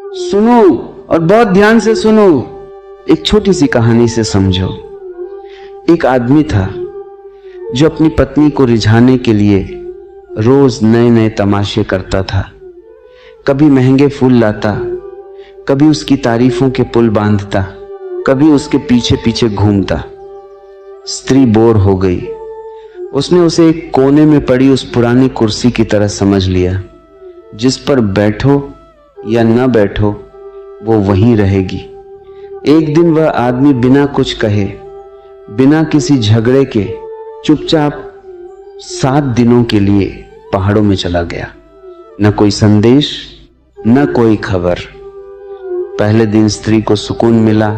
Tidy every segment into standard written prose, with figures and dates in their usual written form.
सुनो और बहुत ध्यान से सुनो। एक छोटी सी कहानी से समझो। एक आदमी था जो अपनी पत्नी को रिझाने के लिए रोज नए नए तमाशे करता था। कभी महंगे फूल लाता, कभी उसकी तारीफों के पुल बांधता, कभी उसके पीछे पीछे घूमता। स्त्री बोर हो गई। उसने उसे एक कोने में पड़ी उस पुरानी कुर्सी की तरह समझ लिया, जिस पर बैठो या न बैठो वो वहीं रहेगी। एक दिन वह आदमी बिना कुछ कहे, बिना किसी झगड़े के चुपचाप 7 दिनों के लिए पहाड़ों में चला गया। न कोई संदेश, न कोई खबर। पहले दिन स्त्री को सुकून मिला,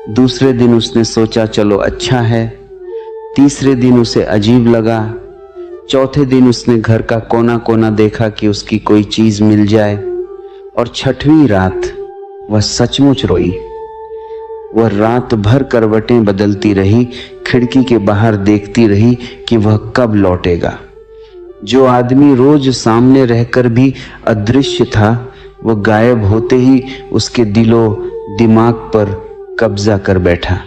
दूसरे दिन उसने सोचा चलो अच्छा है, तीसरे दिन उसे अजीब लगा, चौथे दिन उसने घर का कोना कोना देखा कि उसकी कोई चीज मिल जाए, और छठवीं रात वह सचमुच रोई। वह रात भर करवटें बदलती रही, खिड़की के बाहर देखती रही कि वह कब लौटेगा। जो आदमी रोज सामने रहकर भी अदृश्य था, वह गायब होते ही उसके दिलो दिमाग पर कब्जा कर बैठा।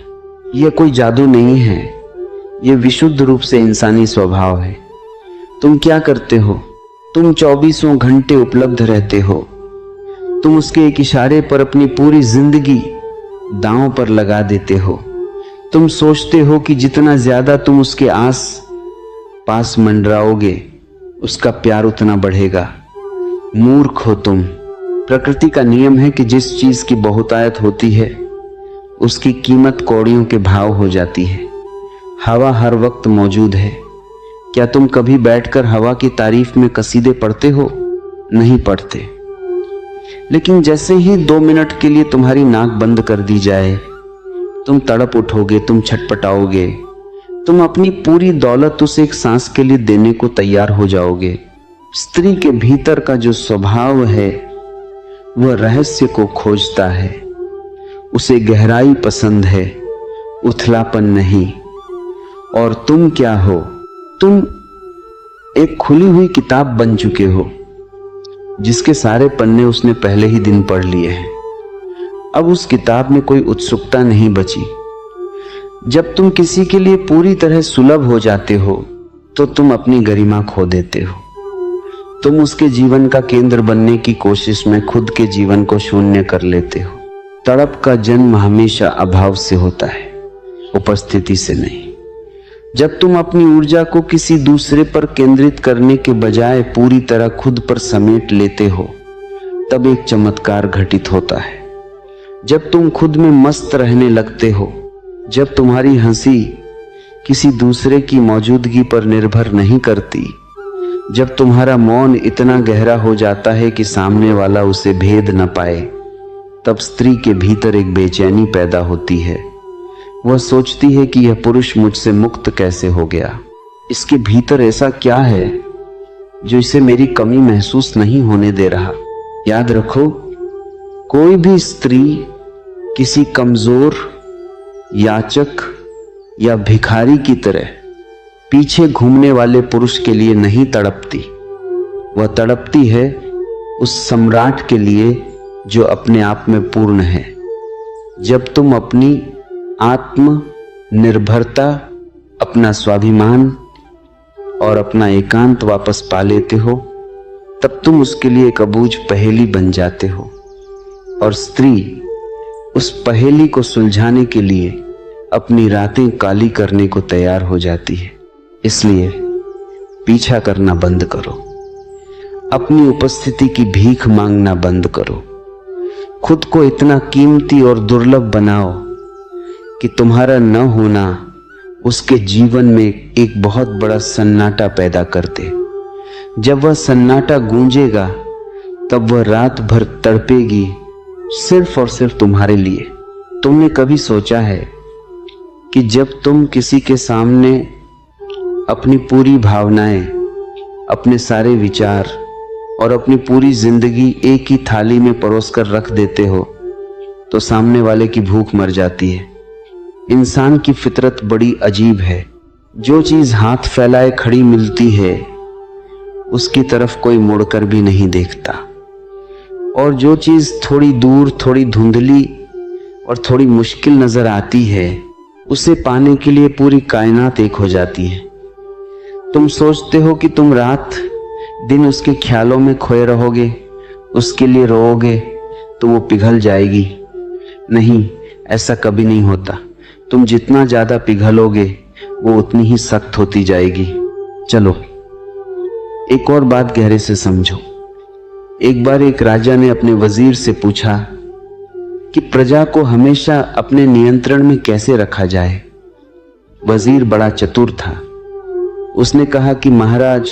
यह कोई जादू नहीं है, यह विशुद्ध रूप से इंसानी स्वभाव है। तुम क्या करते हो? तुम 24 घंटे उपलब्ध रहते हो। तुम उसके एक इशारे पर अपनी पूरी जिंदगी दांव पर लगा देते हो। तुम सोचते हो कि जितना ज्यादा तुम उसके आस पास मंडराओगे, उसका प्यार उतना बढ़ेगा। मूर्ख हो तुम। प्रकृति का नियम है कि जिस चीज की बहुतायत होती है, उसकी कीमत कौड़ियों के भाव हो जाती है। हवा हर वक्त मौजूद है। क्या तुम कभी बैठकर हवा की तारीफ में कसीदे पढ़ते हो? नहीं पढ़ते। लेकिन जैसे ही 2 मिनट के लिए तुम्हारी नाक बंद कर दी जाए, तुम तड़प उठोगे, तुम छटपटाओगे, तुम अपनी पूरी दौलत उसे एक सांस के लिए देने को तैयार हो जाओगे। स्त्री के भीतर का जो स्वभाव है वह रहस्य को खोजता है। उसे गहराई पसंद है, उथलापन नहीं। और तुम क्या हो? तुम एक खुली हुई किताब बन चुके हो, जिसके सारे पन्ने उसने पहले ही दिन पढ़ लिए हैं। अब उस किताब में कोई उत्सुकता नहीं बची। जब तुम किसी के लिए पूरी तरह सुलभ हो जाते हो, तो तुम अपनी गरिमा खो देते हो। तुम उसके जीवन का केंद्र बनने की कोशिश में खुद के जीवन को शून्य कर लेते हो। तड़प का जन्म हमेशा अभाव से होता है, उपस्थिति से नहीं। जब तुम अपनी ऊर्जा को किसी दूसरे पर केंद्रित करने के बजाय पूरी तरह खुद पर समेट लेते हो, तब एक चमत्कार घटित होता है। जब तुम खुद में मस्त रहने लगते हो, जब तुम्हारी हंसी किसी दूसरे की मौजूदगी पर निर्भर नहीं करती, जब तुम्हारा मौन इतना गहरा हो जाता है कि सामने वाला उसे भेद न पाए, तब स्त्री के भीतर एक बेचैनी पैदा होती है। वह सोचती है कि यह पुरुष मुझसे मुक्त कैसे हो गया। इसके भीतर ऐसा क्या है जो इसे मेरी कमी महसूस नहीं होने दे रहा। याद रखो, कोई भी स्त्री किसी कमजोर, याचक या भिखारी की तरह पीछे घूमने वाले पुरुष के लिए नहीं तड़पती। वह तड़पती है उस सम्राट के लिए जो अपने आप में पूर्ण है। जब तुम अपनी आत्म निर्भरता, अपना स्वाभिमान और अपना एकांत वापस पा लेते हो, तब तुम उसके लिए एक अबूझ पहेली बन जाते हो। और स्त्री उस पहेली को सुलझाने के लिए अपनी रातें काली करने को तैयार हो जाती है। इसलिए पीछा करना बंद करो, अपनी उपस्थिति की भीख मांगना बंद करो। खुद को इतना कीमती और दुर्लभ बनाओ कि तुम्हारा न होना उसके जीवन में एक बहुत बड़ा सन्नाटा पैदा कर दे। जब वह सन्नाटा गूंजेगा, तब वह रात भर तड़पेगी, सिर्फ और सिर्फ तुम्हारे लिए। तुमने कभी सोचा है कि जब तुम किसी के सामने अपनी पूरी भावनाएं, अपने सारे विचार और अपनी पूरी जिंदगी एक ही थाली में परोस कर रख देते हो, तो सामने वाले की भूख मर जाती है। इंसान की फितरत बड़ी अजीब है। जो चीज हाथ फैलाए खड़ी मिलती है, उसकी तरफ कोई मुड़कर भी नहीं देखता। और जो चीज थोड़ी दूर, थोड़ी धुंधली और थोड़ी मुश्किल नजर आती है, उसे पाने के लिए पूरी कायनात एक हो जाती है। तुम सोचते हो कि तुम रात दिन उसके ख्यालों में खोए रहोगे, उसके लिए रोओगे तो वो पिघल जाएगी। नहीं, ऐसा कभी नहीं होता। तुम जितना ज्यादा पिघलोगे वो उतनी ही सख्त होती जाएगी। चलो एक और बात गहरे से समझो। एक बार एक राजा ने अपने वजीर से पूछा कि प्रजा को हमेशा अपने नियंत्रण में कैसे रखा जाए। वजीर बड़ा चतुर था। उसने कहा कि महाराज,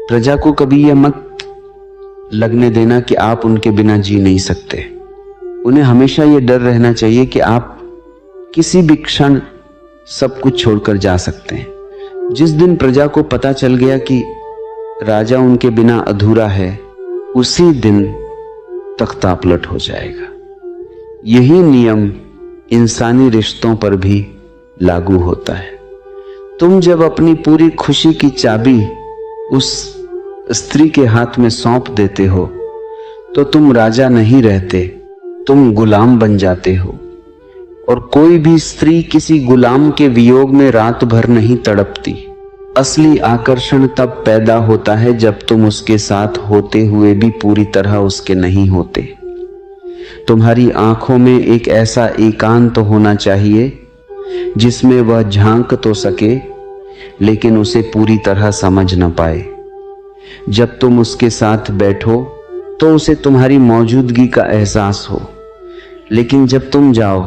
प्रजा को कभी यह मत लगने देना कि आप उनके बिना जी नहीं सकते। उन्हें हमेशा यह डर रहना चाहिए कि आप किसी भी क्षण सब कुछ छोड़कर जा सकते हैं। जिस दिन प्रजा को पता चल गया कि राजा उनके बिना अधूरा है, उसी दिन तख्ता पलट हो जाएगा। यही नियम इंसानी रिश्तों पर भी लागू होता है। तुम जब अपनी पूरी खुशी की चाबी उस स्त्री के हाथ में सौंप देते हो तो तुम राजा नहीं रहते, तुम गुलाम बन जाते हो। और कोई भी स्त्री किसी गुलाम के वियोग में रात भर नहीं तड़पती। असली आकर्षण तब पैदा होता है जब तुम उसके साथ होते हुए भी पूरी तरह उसके नहीं होते। तुम्हारी आंखों में एक ऐसा एकांत होना चाहिए जिसमें वह झांक तो सके लेकिन उसे पूरी तरह समझ न पाए। जब तुम उसके साथ बैठो तो उसे तुम्हारी मौजूदगी का एहसास हो, लेकिन जब तुम जाओ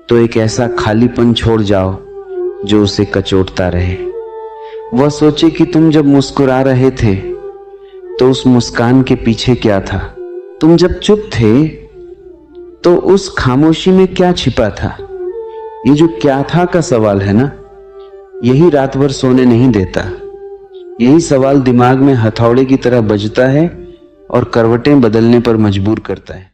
तो एक ऐसा खालीपन छोड़ जाओ जो उसे कचोटता रहे। वह सोचे कि तुम जब मुस्कुरा रहे थे तो उस मुस्कान के पीछे क्या था। तुम जब चुप थे तो उस खामोशी में क्या छिपा था। ये जो क्या था का सवाल है ना, यही रात भर सोने नहीं देता। यही सवाल दिमाग में हथौड़े की तरह बजता है और करवटें बदलने पर मजबूर करता है।